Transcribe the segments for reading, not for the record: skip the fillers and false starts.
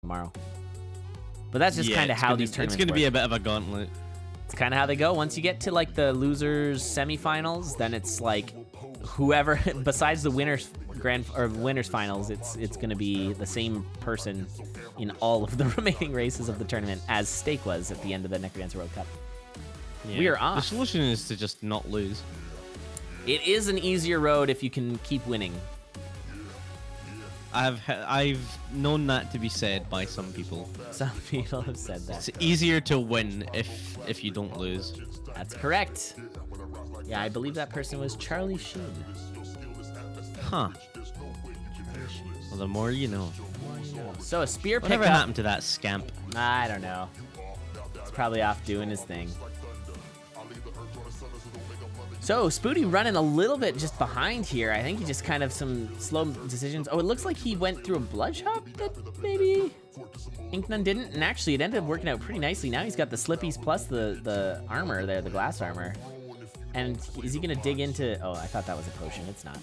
tomorrow. But that's just kind of how these tournaments It's going to work. be a bit of a gauntlet. It's kind of how they go. Once you get to like the losers semifinals, then it's like whoever besides the winners winners finals, it's going to be the same person in all of the remaining races of the tournament as Stake was at the end of the Necrodancer World Cup. Yeah. We are off. The solution is to just not lose. It is an easier road if you can keep winning. I've known that to be said by some people. Some people have said that. It's easier to win if you don't lose. That's correct. Yeah, I believe that person was Charlie Sheen. Huh. Well, the more you know. So a spear Whatever pickup. happened to that scamp? I don't know. He's probably off doing his thing. So Spooty running a little bit just behind here. I think he just kind of some slow decisions. Oh, it looks like he went through a blood shop that maybe Incnone didn't. And actually, it ended up working out pretty nicely. Now he's got the slippies plus the armor there, the glass armor. And is he going to dig into... Oh, I thought that was a potion. It's not.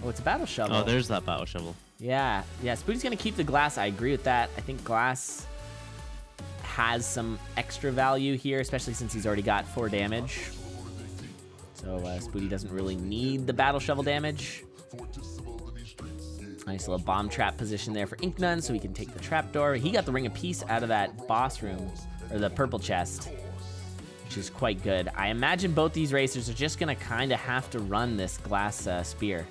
Oh, it's a battle shovel. Oh, there's that battle shovel. Yeah. Yeah, Spooty's going to keep the glass. I agree with that. I think glass has some extra value here, especially since he's already got 4 damage. So Spooty doesn't really need the battle shovel damage. Nice little bomb trap position there for Incnone, so he can take the trapdoor. He got the Ring of Peace out of that boss room, or the purple chest, which is quite good. I imagine both these racers are just gonna kind of have to run this glass spear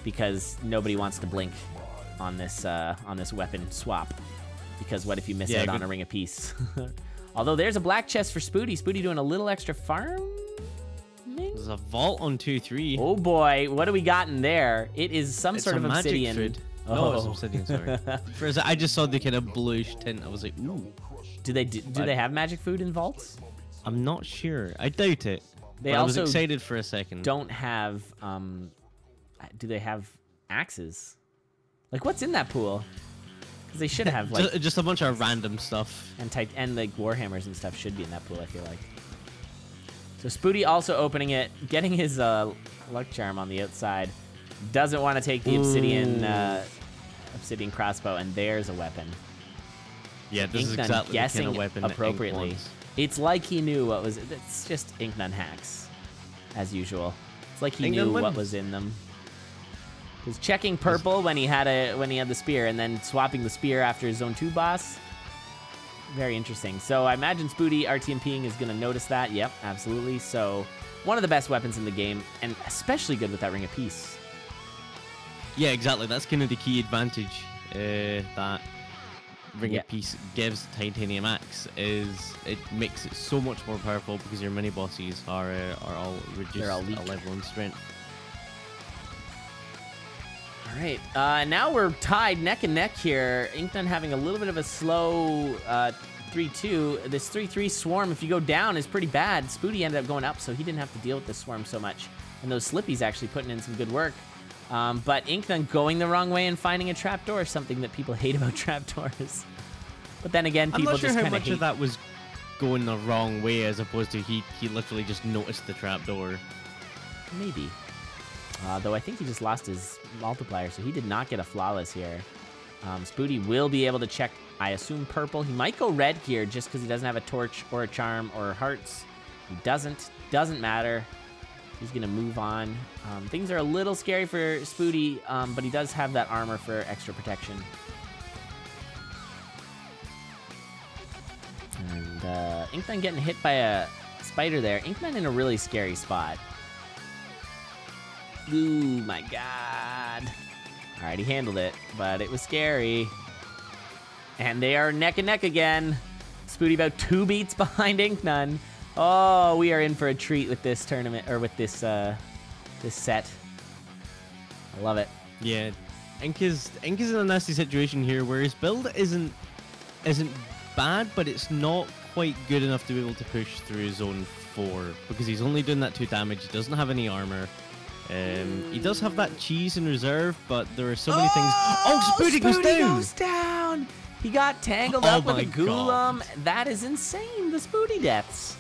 because nobody wants to blink on this weapon swap. Because what if you miss out on a Ring of Peace? Although there's a black chest for Spooty. Spooty doing a little extra farm. There's a vault on 2-3. Oh boy, what do we got in there? It is some sort of obsidian. Food. Oh. No, it's obsidian, sorry. First, I just saw the kind of bluish tint. I was like, ooh. Do they have magic food in vaults? I'm not sure. I doubt it. They but also I was excited for a second. Don't have, do they have axes? Like, what's in that pool? Because they should have, like... just a bunch of random stuff. And like, warhammers and stuff should be in that pool, I feel like. So Spooty also opening it, getting his luck charm on the outside. Doesn't want to take the obsidian crossbow, and there's a weapon. Yeah, this is exactly the kind of weapon appropriately. that Ink wants. It's like he knew what was... It's just Incnone hacks, as usual. It's like he knew what was in them. He's checking purple when he had the spear, and then swapping the spear after his Zone 2 boss. Very interesting. So I imagine Spooty RTMPing is going to notice that. Yep, absolutely. So one of the best weapons in the game, and especially good with that Ring of Peace. Yeah, exactly. That's kind of the key advantage that Ring of Peace gives Titanium Axe, is it makes it so much more powerful because your mini bosses are all reduced a level in strength. All right, now we're tied neck and neck here. Incnone having a little bit of a slow 3-2. This 3-3 swarm, if you go down, is pretty bad. Spooty ended up going up, so he didn't have to deal with this swarm so much. And those slippies actually putting in some good work. But Incnone going the wrong way and finding a trapdoor is something that people hate about trapdoors. But then again, people just kind of hate... I'm not sure how much of that was going the wrong way as opposed to he literally just noticed the trapdoor. Maybe. Though I think he just lost his multiplier, so he did not get a flawless here. Spooty will be able to check, I assume, purple. He might go red here just because he doesn't have a torch or a charm or hearts. He doesn't. Doesn't matter. He's going to move on. Things are a little scary for Spooty, but he does have that armor for extra protection. And Incnone getting hit by a spider there. Incnone in a really scary spot. Ooh, my God. All right, he handled it, but it was scary. And they are neck and neck again. Spooty about 2 beats behind Incnone. Oh, we are in for a treat with this tournament, or with this this set. I love it. Yeah, Ink is in a nasty situation here where his build isn't bad, but it's not quite good enough to be able to push through Zone 4 because he's only doing that 2 damage. He doesn't have any armor. He does have that cheese in reserve, but there are so many things. Oh, Spooty goes down! He got tangled up with a Golem. That is insane, the Spooty deaths.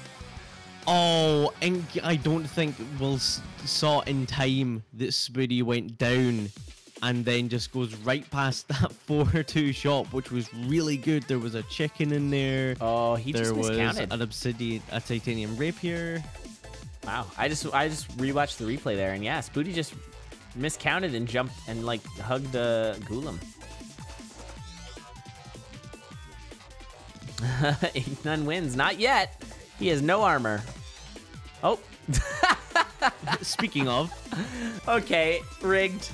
Oh, I don't think we'll saw in time that Spooty went down and then just goes right past that 4-2 shop, which was really good. There was a chicken in there. Oh, he just miscounted. There was a titanium rapier. Wow, I just rewatched the replay there, and yeah, Spooty just miscounted and jumped and like hugged Ghoulam. Incnone wins. Not yet. He has no armor. Oh. Speaking of. Okay, rigged.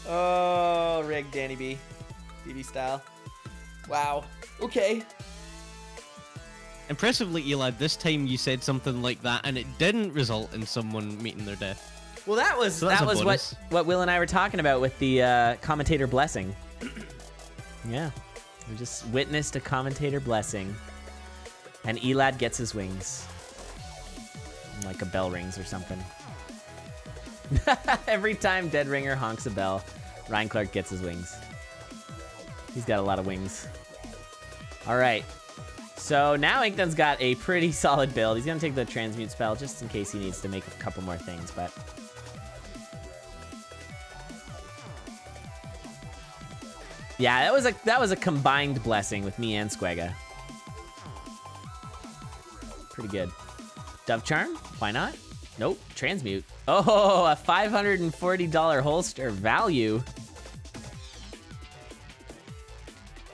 Oh, rigged, Danny B. DB style. Wow. Okay. Impressively, Eli, this time you said something like that, and it didn't result in someone meeting their death. Well, that was what Will and I were talking about with the commentator blessing. Yeah, we just witnessed a commentator blessing, and Elad gets his wings, like a bell rings or something. Every time Dead Ringer honks a bell, Ryan Clark gets his wings. He's got a lot of wings. All right. So now Incnone's got a pretty solid build. He's going to take the transmute spell just in case he needs to make a couple more things, but... Yeah, that was a combined blessing with me and Squega. Pretty good. Dove Charm? Why not? Nope. Transmute. Oh, a $540 holster value.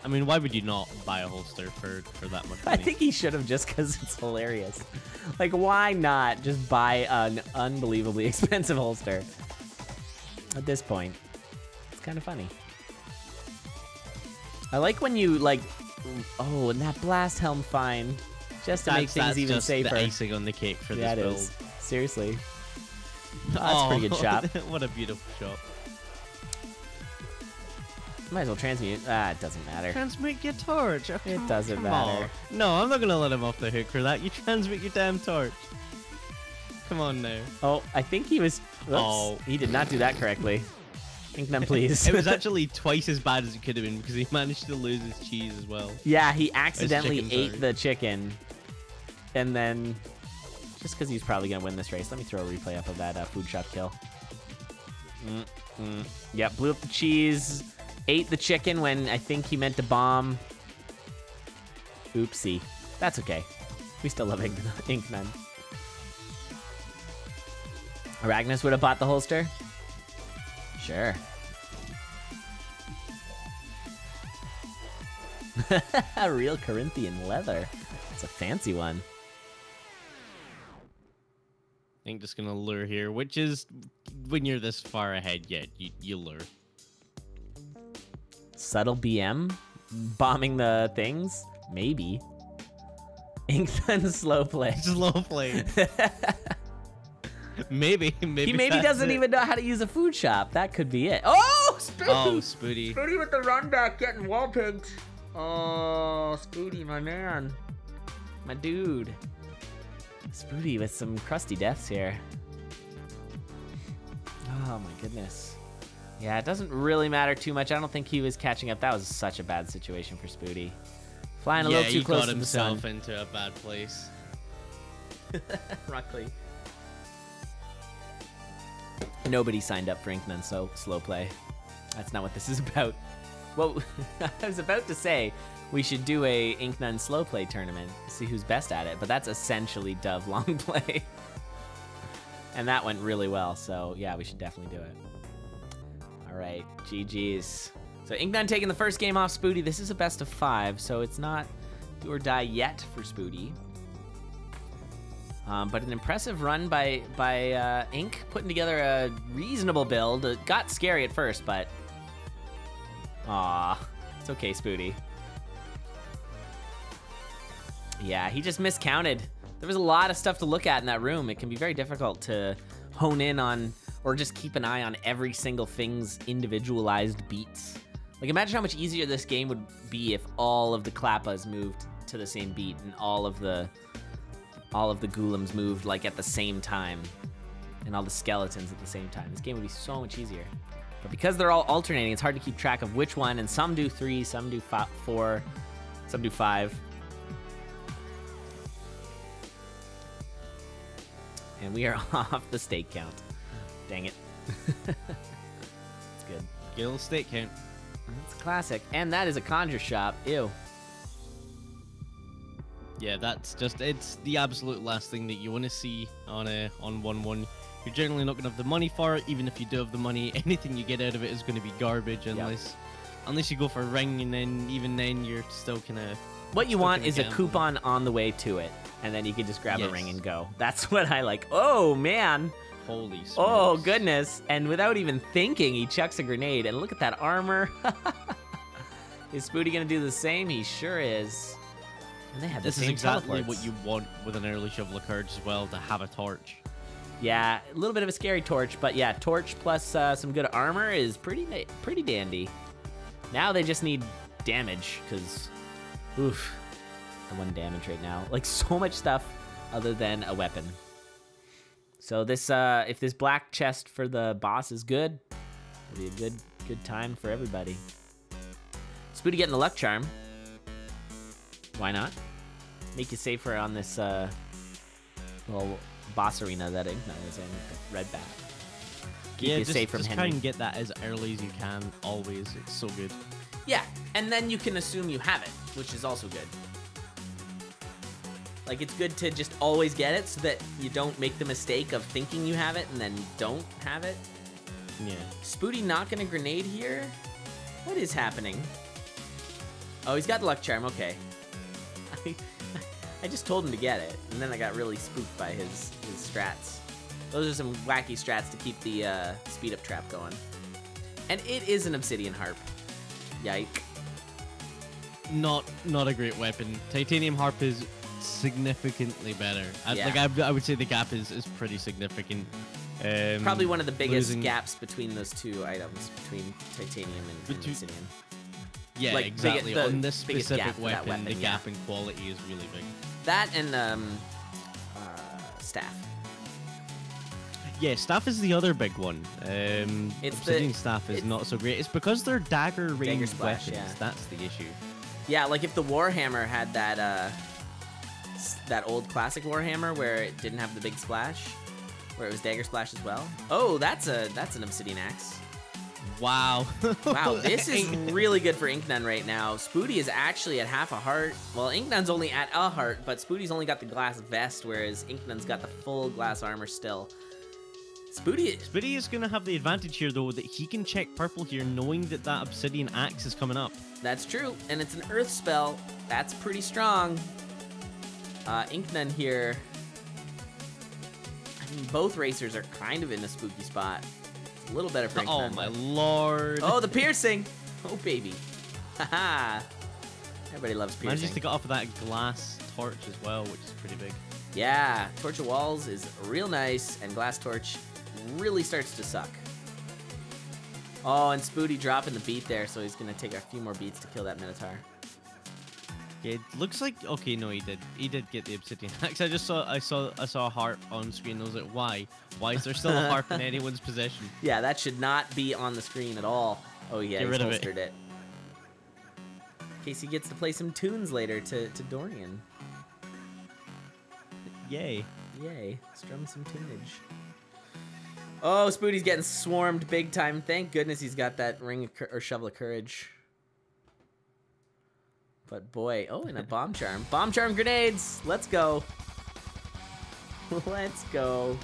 I mean, why would you not buy a holster for that much money? I think he should have, just because it's hilarious. Like, why not just buy an unbelievably expensive holster? At this point, it's kind of funny. I like when you, like, oh, and that blast helm find, just to make things even just safer. The icing on the cake for this build. Is. Seriously. Oh, that's a pretty good shot. What a beautiful shot. Might as well transmute. Ah, it doesn't matter. Transmute your torch. Oh, it doesn't matter. On. No, I'm not gonna let him off the hook for that. You transmute your damn torch. Come on now. Oh, I think he was... Whoops. Oh. He did not do that correctly. Incnone, please. It was actually twice as bad as it could have been because he managed to lose his cheese as well. Yeah, he accidentally ate the chicken. And then... Just because he's probably going to win this race. Let me throw a replay up of that food shop kill. Yep, blew up the cheese. Ate the chicken when I think he meant to bomb. Oopsie. That's okay. We still love Incnone. Aragnis would have bought the holster? Sure. A real Corinthian leather. It's a fancy one. I think just gonna lure here, which is when you're this far ahead, yeah, you lure. Subtle BM? Bombing the things? Maybe. Incnone slow play. Slow play. maybe. He maybe doesn't even know how to use a food shop. That could be it. Oh, Spooty! Oh, Spooty. Spooty with the run back getting wall picked. Oh, Spooty, my man. My dude. Spooty with some crusty deaths here. Oh my goodness. Yeah, it doesn't really matter too much. I don't think he was catching up. That was such a bad situation for Spooty. Flying a little too close to the sun. Yeah, he got himself into a bad place. Ruckley. Nobody signed up for Incnone, so slow play. That's not what this is about. Well, I was about to say we should do a Incnone slow play tournament, see who's best at it, but that's essentially Dove long play. And that went really well, so yeah, we should definitely do it. All right, GG's. So Incnone taking the first game off Spooty. This is a best of 5, so it's not do or die yet for Spooty. But an impressive run by Inc, putting together a reasonable build. It got scary at first, but aw, it's okay, Spooty. Yeah, he just miscounted. There was a lot of stuff to look at in that room. It can be very difficult to hone in on or just keep an eye on every single thing's individualized beats. Like, imagine how much easier this game would be if all of the Klappas moved to the same beat and all of the Ghoulam's moved like at the same time and all the skeletons at the same time. This game would be so much easier. But because they're all alternating, it's hard to keep track of which one, and some do 3, some do 4, some do 5. And we are off the stake count. Dang it. Get a little state count. It's classic. And that is a conjure shop. Ew. Yeah, that's just, it's the absolute last thing that you want to see on 1-1. You're generally not going to have the money for it. Even if you do have the money, anything you get out of it is going to be garbage unless you go for a ring, and then even then you're still kind of... What you want is a coupon on the way to it, and then you can just grab a ring and go. That's what I like. Oh, man. Holy smokes. Oh, goodness. And without even thinking, he chucks a grenade. And look at that armor. Is Spooty going to do the same? He sure is. And they have the same exactly teleports. what you want with an early shovel of courage as well, to have a torch. Yeah, a little bit of a scary torch, but yeah, torch plus some good armor is pretty dandy. Now they just need damage, because, oof, the 1 damage right now. Like, so much stuff other than a weapon. So this, if this black chest for the boss is good, it'll be a good time for everybody. Spooty getting the luck charm. Why not? Make you safer on this little boss arena that Incnone is in, Red Bat. Keep you safe from just Henry. try and get that as early as you can, always. It's so good. Yeah, and then you can assume you have it, which is also good. Like, it's good to just always get it so that you don't make the mistake of thinking you have it and then don't have it. Yeah. Spooty knocking a grenade here? What is happening? Oh, he's got the luck charm, okay. I just told him to get it, and then I got really spooked by his strats. Those are some wacky strats to keep the speed up trap going. And it is an obsidian harp. Yike. Not a great weapon. Titanium harp is significantly better. Yeah. I would say the gap is pretty significant. Probably one of the biggest gaps between those two items, between titanium and obsidian. Yeah, like, exactly. On this specific weapon, the gap yeah. in quality is really big. That and staff. Yeah, staff is the other big one. Obsidian staff is not so great. It's because they're dagger range weapons. Yeah. That's the issue. Yeah, like if the Warhammer had that that old classic Warhammer where it didn't have the big splash, where it was dagger splash as well. Oh, that's an obsidian axe. Wow. Wow, this is really good for Incnone right now. Spooty is actually at half a heart. Well, Incnone's only at a heart, but Spooty's only got the glass vest, whereas Incnone's got the full glass armor still. Spooty is going to have the advantage here, though, that he can check purple here, knowing that that obsidian axe is coming up. That's true, and it's an earth spell. That's pretty strong. Incnone here. I mean, both racers are kind of in a spooky spot. A little better for Incnone. Oh, my lord. Oh, the piercing. Oh, baby. Haha. Everybody loves piercing. Manages to get off of that glass torch as well, which is pretty big. Yeah, Torch of Walls is real nice, and Glass Torch really starts to suck. Oh, and Spooty dropping the beat there, so he's going to take a few more beats to kill that Minotaur. Yeah, it looks like... Okay, no, he did. He did get the obsidian axe. I saw a harp on screen. I was like, why? Why is there still a harp in anyone's possession? Yeah, that should not be on the screen at all. Oh, yeah, he's holstered it. In case he gets to play some tunes later to Dorian. Yay. Yay. Strum some tunage. Oh, Spooty's getting swarmed big time. Thank goodness he's got that ring or shovel of courage. But boy, oh, and a bomb charm. Bomb charm grenades. Let's go. Let's go.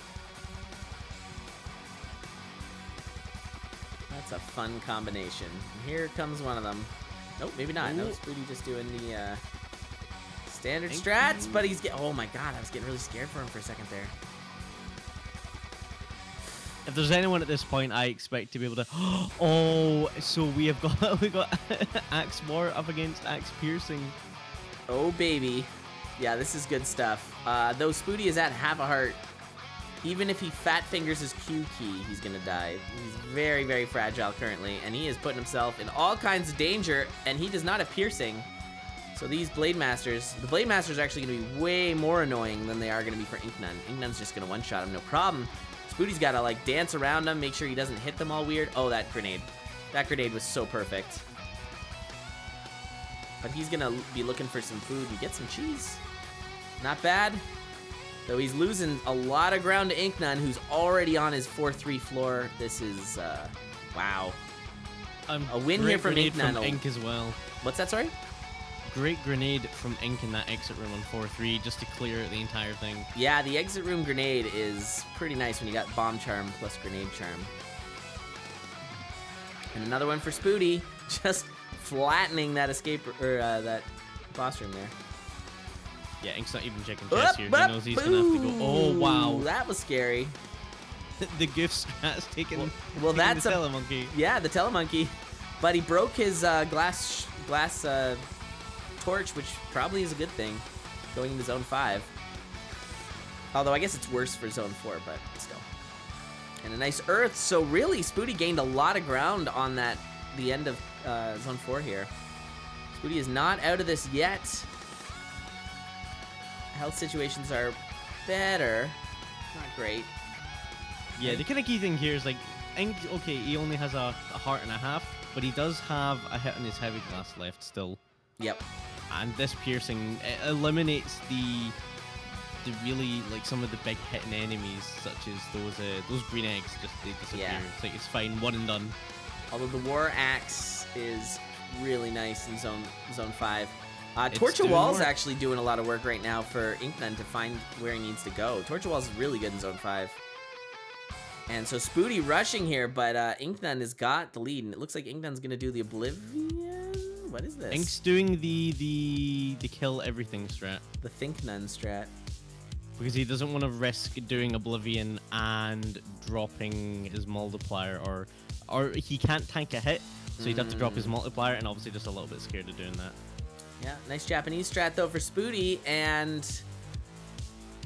That's a fun combination. And here comes one of them. Nope, maybe not. No, Spooty just doing the standard strats, but he's getting... Oh my god, I was getting really scared for him for a second there. If there's anyone at this point, I expect to be able to... Oh, so we got Axe War up against Axe Piercing. Oh, baby. Yeah, this is good stuff. Though Spooty is at half a heart, even if he fat fingers his Q key, he's going to die. He's very, very fragile currently, and he is putting himself in all kinds of danger, and he does not have piercing. So these Blade Masters, the Blade Masters are actually going to be way more annoying than they are going to be for Incnone. Incnone's just going to one-shot him, no problem. Spooty's got to, like, dance around him, make sure he doesn't hit them all weird. Oh, that grenade. That grenade was so perfect. But he's going to be looking for some food. We get some cheese. Not bad. Though he's losing a lot of ground to Incnone, who's already on his 4-3 floor. This is, wow. A win here from grenade Incnone. from Ink as well. What's that, sorry? Great grenade from Ink in that exit room on 4-3 just to clear out the entire thing. Yeah, the exit room grenade is pretty nice when you got bomb charm plus grenade charm. And another one for Spooty, just flattening that escape or that boss room there. Yeah, Ink's not even checking chess here. He knows he's gonna have to go. Oh wow, that was scary. The goof strat's taken. Well, that's the a telemonkey. Yeah, the telemonkey, but he broke his glass torch, which probably is a good thing, going into zone 5. Although I guess it's worse for zone 4, but still. And a nice earth. So really, Spooty gained a lot of ground on the end of zone 4 here. Spooty is not out of this yet. Health situations are better. Not great. Yeah, the kind of key thing here is like, Ink, okay, he only has a heart and a half, but he does have a hit on his heavy glass left still. Yep. And this piercing, it eliminates the really, like, some of the big hitting enemies, such as those green eggs, just they disappear. Yeah. It's like, it's fine, one and done. Although the War Axe is really nice in zone 5. Torch of Wall's actually doing a lot of work right now for Incnone to find where he needs to go. Torch of Wall's really good in zone 5. And so Spooty rushing here, but Incnone has got the lead, and it looks like Incnone's gonna do the Oblivion. What is this? Ink's doing the kill everything strat. The Thinknone strat. Because he doesn't want to risk doing Oblivion and dropping his multiplier, or he can't tank a hit, so he'd have to drop his multiplier, and obviously just a little bit scared of doing that. Yeah, nice Japanese strat though for Spooty, and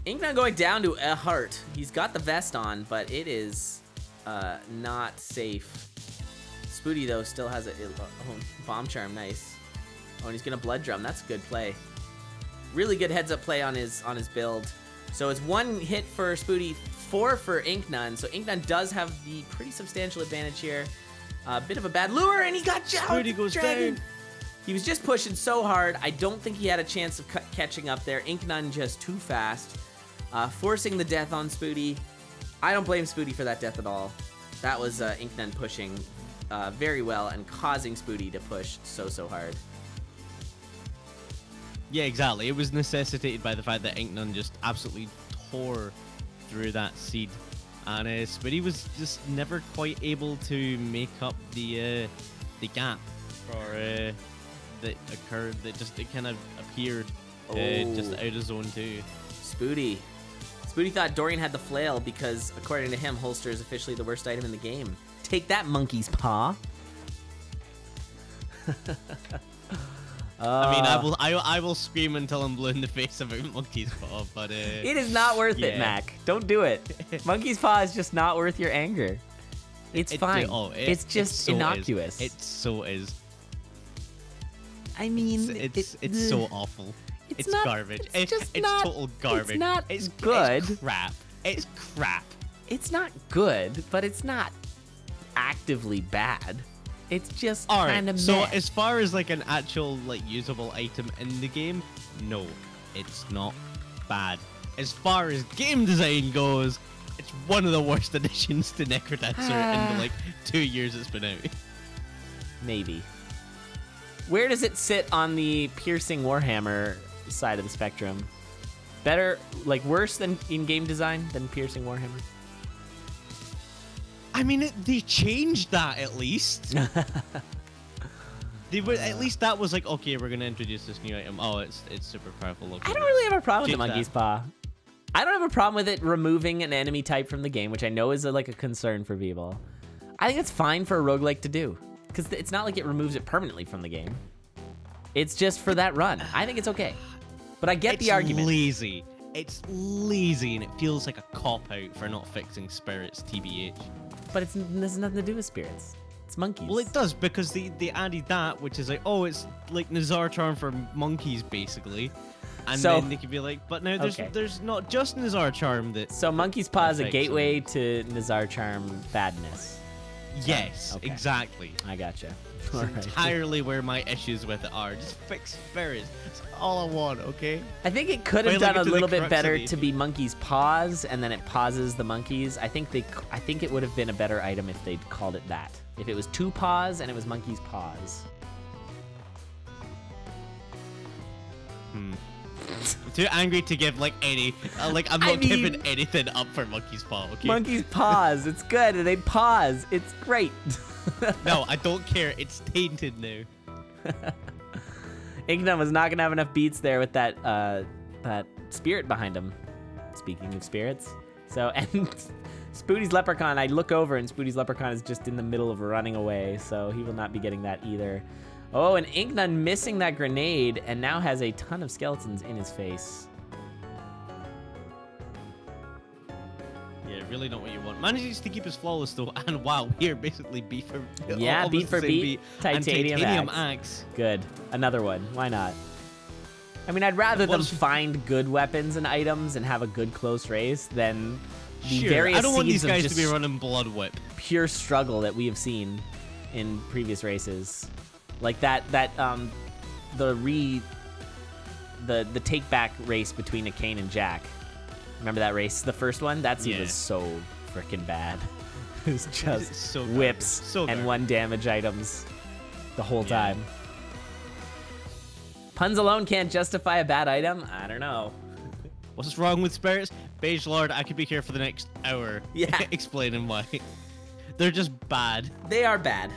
Incnone going down to a heart. He's got the vest on, but it is not safe. Spooty though still has a bomb charm, nice. Oh, and he's gonna blood drum. That's a good play. Really good heads up play on his build. So it's 1 hit for Spooty, 4 for Incnone. So Incnone does have the pretty substantial advantage here. A bit of a bad lure, and he got Spooty goes down. He was just pushing so hard. I don't think he had a chance of catching up there. Incnone just too fast, forcing the death on Spooty. I don't blame Spooty for that death at all. That was Incnone pushing very well and causing Spooty to push so hard. Yeah, exactly. It was necessitated by the fact that Incnone just absolutely tore through that seed. And Spooty was just never quite able to make up the gap or that occurred, that just it kind of appeared just out of zone 2. Spooty thought Dorian had the flail because, according to him, holster is officially the worst item in the game. Take that, monkey's paw. I mean, I will scream until I'm blue in the face about monkey's paw, but it is not worth it, Mac. Don't do it. Monkey's paw is just not worth your anger. It's fine. It's just innocuous. It so is. I mean, it's so awful. It's not, garbage. It's total garbage. It's not good. It's crap. It's crap. It's not good, but it's not actively bad. It's just kind of So as far as like an actual like usable item in the game, no, it's not bad. As far as game design goes, it's one of the worst additions to Necrodancer in the like 2 years it's been out. Maybe. Where does it sit on the piercing Warhammer side of the spectrum? Better, like worse than in game design than piercing Warhammer? I mean, they changed that at least. They were, at least that was like, okay, we're gonna introduce this new item. Oh, it's super powerful. Look, I don't really have a problem with the monkey's paw. I don't have a problem with it removing an enemy type from the game, which I know is like a concern for people. I think it's fine for a roguelike to do, because it's not like it removes it permanently from the game. It's just for that run. I think it's okay. But I get the argument. It's lazy, and it feels like a cop-out for not fixing spirits, TBH. But it has nothing to do with spirits. It's monkeys. Well, it does, because they added that, which is like, oh, it's like Nazar Charm for monkeys, basically. And then they could be like, but now there's not just Nazar Charm that... So Monkey's Paw is a gateway to Nazar Charm badness. Yes, exactly. I gotcha. That's entirely where my issues with it are. Just fix spirits. That's all I want, okay? I think it could have done a little bit better to be Monkey's Paws, and then it pauses the monkeys. I think it would have been a better item if they'd called it that. If it was 2 paws and it was monkey's paws. I'm too angry to give like any. Like I'm not giving anything up for monkey's paw. Okay. Monkey's paws. It's good. They pause. It's great. No, I don't care. It's tainted now. Incnone was not gonna have enough beats there with that that spirit behind him. Speaking of spirits, so and Spooty's leprechaun. I look over and Spooty's leprechaun is just in the middle of running away, so he will not be getting that either. Oh, and Incnone missing that grenade and now has a ton of skeletons in his face. Yeah, really not what you want. Manages to keep us flawless though, and wow, we're basically beat for beat for beat. Titanium axe. Good, another one. Why not? I mean, I'd rather them find good weapons and items and have a good close race than the various I don't want these guys just to be running blood whip. Pure struggle that we have seen in previous races. Like the take back race between Incnone and Jack. Remember that race, the first one? That scene was so freaking bad. It was just so whips and 1 damage items the whole time. Puns alone can't justify a bad item? I don't know. What's wrong with spirits? Beige Lord, I could be here for the next hour explaining why. They're just bad. They are bad.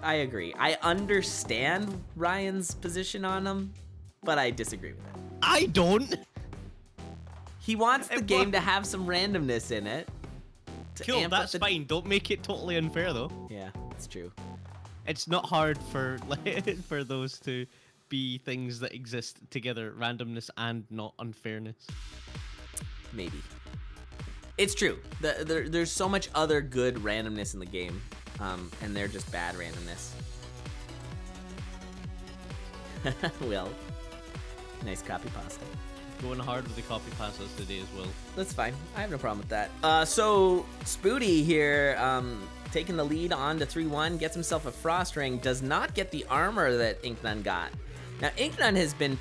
I agree. I understand Ryan's position on them, but I disagree with it. I don't. He wants the game to have some randomness in it. Cool, that's fine. Don't make it totally unfair, though. Yeah, it's true. It's not hard for for those to be things that exist together, randomness and not unfairness. Maybe. It's true. There's so much other good randomness in the game, and they're just bad randomness. Well, nice copy pasta. Going hard with the copy pastas today as well. That's fine. I have no problem with that. So Spooty here, taking the lead on to 3-1, gets himself a frost ring, does not get the armor that Incnone got. Now Incnone has been,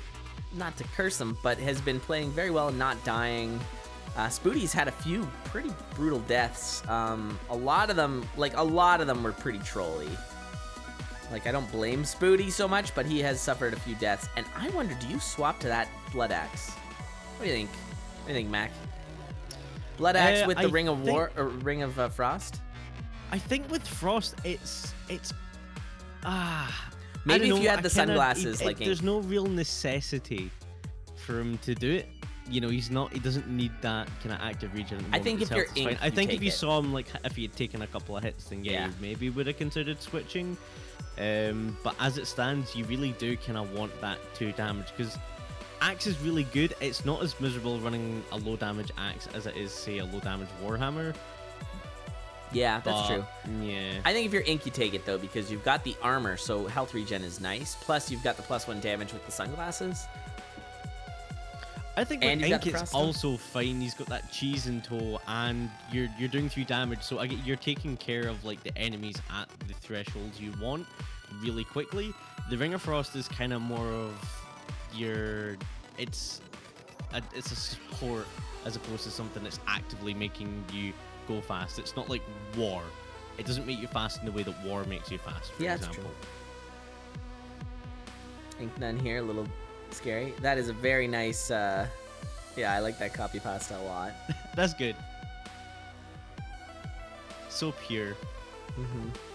not to curse him, but has been playing very well and not dying. Spooty's had a few pretty brutal deaths. A lot of them were pretty trolly. Like, I don't blame Spooty so much, but he has suffered a few deaths. And I wonder, do you swap to that blood axe? What do you think? What do you think, Mac? Blood axe with the Ring of War or Ring of Frost? I think with Frost, it's maybe if you had the sunglasses, there's no real necessity for him to do it. You know, he doesn't need that kind of active regen. I think if you're Ink, I think if you saw him, like, if he had taken a couple of hits, then yeah, you maybe would have considered switching. But as it stands, you really do kind of want that 2 damage, because axe is really good. It's not as miserable running a low damage axe as it is, say, a low damage warhammer. Yeah, that's true. Yeah. I think if you're Ink, you take it though, because you've got the armor, so health regen is nice. Plus, you've got the +1 damage with the sunglasses. I think with Ink it's also fine. He's got that cheese in tow, and you're doing 3 damage, so you're taking care of like the enemies at the thresholds you want really quickly. The Ring of Frost is kind of more of it's a support as opposed to something that's actively making you go fast. It's not like War. It doesn't make you fast in the way that War makes you fast, for example. That's true. Incnone here, a little scary. That is a very nice, yeah, I like that copy pasta a lot. That's good. So pure.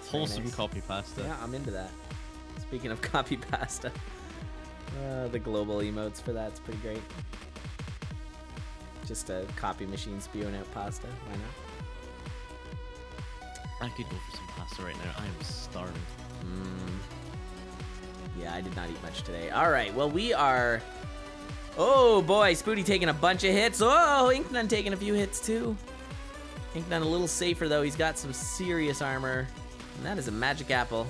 Wholesome nice. Copy pasta. Yeah, I'm into that. Speaking of copy pasta, the global emotes for that's pretty great. Just a copy machine spewing out pasta. Why not? I could go for some pasta right now. I am starving. Yeah, I did not eat much today. All right, well, we are... Oh, boy, Spooty taking a bunch of hits. Oh, Incnone taking a few hits, too. Incnone a little safer, though. He's got some serious armor. And that is a magic apple.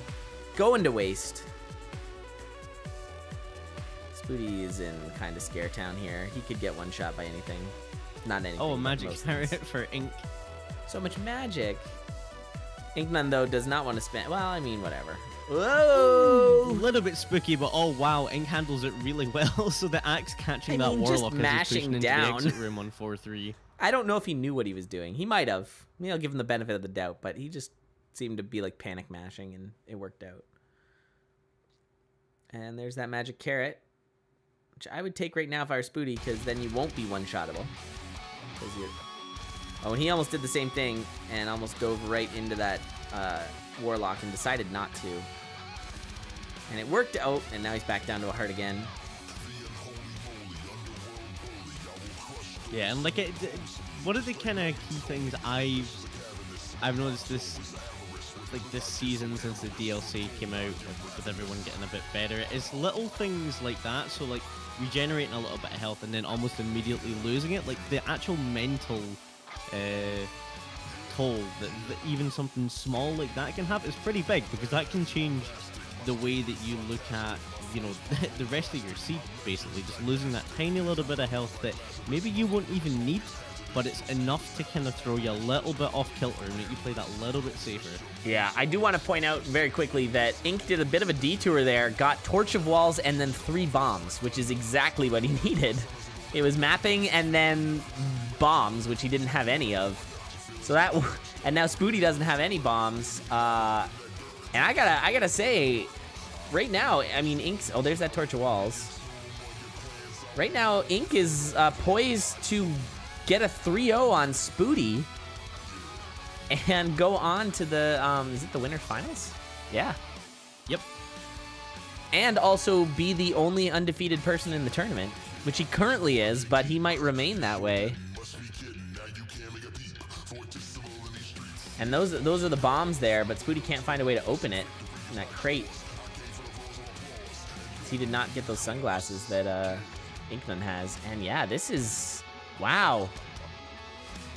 Going to waste. Spooty is in kind of scare town here. He could get one shot by anything. Not anything. Oh, magic carrot for Ink. So much magic. Incnone, though, does not want to spend... Well, I mean, whatever. Whoa! A little bit spooky, but oh wow, Ink handles it really well. So the axe catching that warlock as he's pushing down into the exit room on 4-3. I don't know if he knew what he was doing. He might have. Maybe I'll give him the benefit of the doubt, but he just seemed to be like panic mashing, and it worked out. And there's that magic carrot, which I would take right now if I were Spooty, because then you won't be one-shottable. Oh, and he almost did the same thing and almost dove right into that Warlock and decided not to. And it worked out, and now he's back down to a heart again. Yeah, and like one of the kind of key things I've noticed this season since the DLC came out, with everyone getting a bit better, is little things like that. So like regenerating a little bit of health and then almost immediately losing it. Like the actual mental toll that even something small like that can have is pretty big, because that can change the way that you look at, you know, the rest of your seed, basically. Just losing that tiny little bit of health that maybe you won't even need, but it's enough to kind of throw you a little bit off kilter and make you play that little bit safer. Yeah, I do want to point out very quickly that Ink did a bit of a detour there, got Torch of Walls and then 3 bombs, which is exactly what he needed. It was mapping and then bombs, which he didn't have any of. So that, and now Spooty doesn't have any bombs. And I gotta say, right now, I mean, Ink's, oh, there's that Torch of Walls. Right now, Ink is poised to get a 3-0 on Spooty and go on to the, is it the winner's finals? Yeah. Yep. And also be the only undefeated person in the tournament, which he currently is, but he might remain that way. And those are the bombs there, but Spooty can't find a way to open it in that crate. He did not get those sunglasses that Incnone has. And yeah, this is, wow.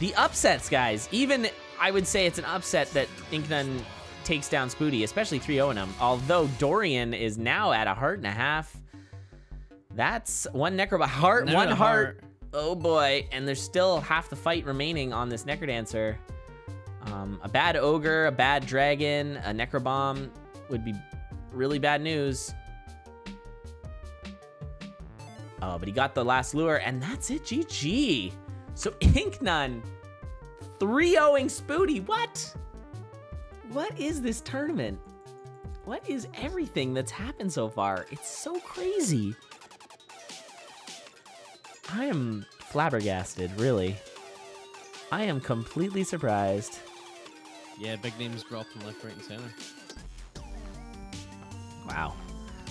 The upsets, guys. Even, I would say it's an upset that Incnone takes down Spooty, especially 3-0 him. Although Dorian is now at a heart and a half. That's one Necrobot heart, Another one heart. heart. Oh boy, and there's still half the fight remaining on this Necrodancer. A bad Ogre, a bad Dragon, a Necrobomb would be really bad news. Oh, but he got the last lure, and that's it, GG. So Incnone 3-0ing Spooty. What? What is this tournament? What is everything that's happened so far? It's so crazy. I am flabbergasted, really. I am completely surprised. Yeah, big names dropping left, right, and center. Wow.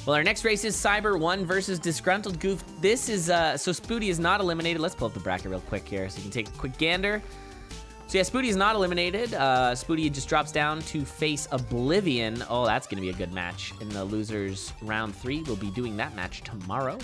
Well, our next race is Cyber 1 versus Disgruntled Goof. This is, so Spooty is not eliminated. Let's pull up the bracket real quick here so you can take a quick gander. So yeah, Spooty is not eliminated. Spooty just drops down to face Oblivion. Oh, that's going to be a good match in the losers round 3. We'll be doing that match tomorrow.